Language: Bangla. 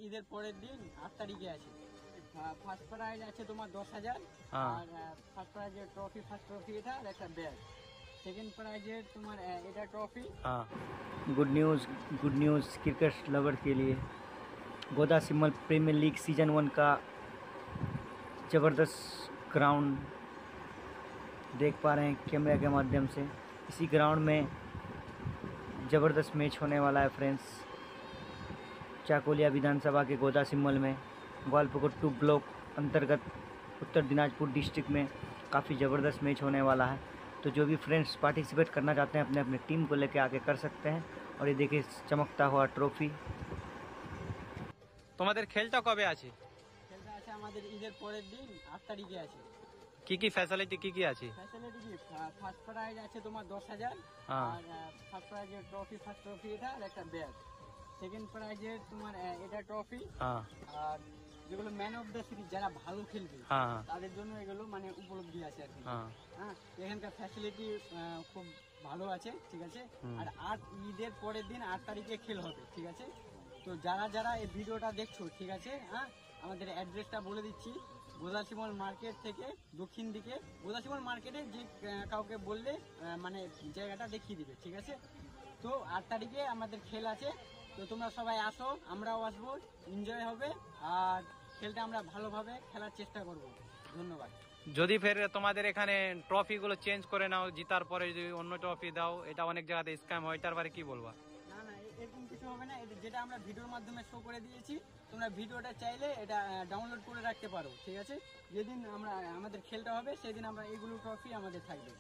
ঈদের পরের দিন 8 তারিখে আছে। ফার্স্ট প্রাইজ আছে তোমার 10,000 আর ফার্স্ট প্রাইজের ট্রফি, ফার্স্ট ট্রফি এটা আর একটা ব্যাগ। সেকেন্ড প্রাইজের তোমার এটা trophy. Good news cricket lover के लिए गोदा सिमल प्रीमियर लीग सीजन 1 का ज़बरदस्त ग्राउंड देख पा रहे हैं कैमरे के माध्यम से। इसी ग्राउंड में ज़बरदस्त मैच होने वाला है फ्रेंड्स। चाकोलिया विधानसभा के गोदा सिमल में ग्वालपकोट 2 ब्लॉक अंतर्गत उत्तर दिनाजपुर डिस्ट्रिक्ट में काफ़ी ज़बरदस्त मैच होने वाला है। तो जो भी फ्रेंड्स पार्टिसिपेट करना चाहते हैं अपने अपने टीम को लेकर आके कर सकते हैं। और ये देखिए चमकता हुआ ट्रॉफी। তোমাদের খেলটা কবে আছে? খেলটা আছে আমাদের ঈদের পরের দিন 8 তারিখে আছে। কি ফ্যাসিলিটি কি আছে? ফ্যাসিলিটি কি, ফার্স্ট প্রাইজ আছে তোমার 10,000 আর ফার্স্ট প্রাইজের ট্রফি, ফার্স্ট ট্রফি এটা আর একটা ব্যাগ। সেকেন্ড প্রাইজের তোমার এটা ট্রফি। আর যেগুলো ম্যান অফ দ্য সিরিজ যারা ভালো খেলবে তাদের জন্য এগুলো মানে উপলব্ধি আছে আর কি। হ্যাঁ, এখানকার ফ্যাসিলিটি খুব ভালো আছে, ঠিক আছে। আর ঈদের পরের দিন 8 তারিখে খেল হবে, ঠিক আছে। তো যারা যারা এই ভিডিওটা দেখছো, ঠিক আছে, হ্যাঁ, আমাদের অ্যাড্রেসটা বলে দিচ্ছি। গোদাসিমল মার্কেট থেকে দক্ষিণ দিকে, গোদাসিমল মার্কেটে যে কাউকে বললে মানে জায়গাটা দেখিয়ে দিবে, ঠিক আছে। তো 8 তারিখে আমাদের খেল আছে। তো তোমরা সবাই আসো, আমরাও আসবো, এনজয় হবে আর খেলটা আমরা ভালোভাবে খেলার চেষ্টা করব। ধন্যবাদ। যদি ফের তোমাদের এখানে ট্রফি গুলো চেঞ্জ করে নাও, জিতার পরে যদি অন্য ট্রফি দাও, এটা অনেক জায়গাতে স্ক্যাম হয়, এটার বারে কি বলবা? না না, এরকম কিছু হবে না। যেটা আমরা ভিডিওর মাধ্যমে শো করে দিয়েছি, তোমরা ভিডিওটা চাইলে এটা ডাউনলোড করে রাখতে পারো, ঠিক আছে। যেদিন আমাদের খেলটা হবে সেদিন আমরা এইগুলো ট্রফি আমাদের থাকবে।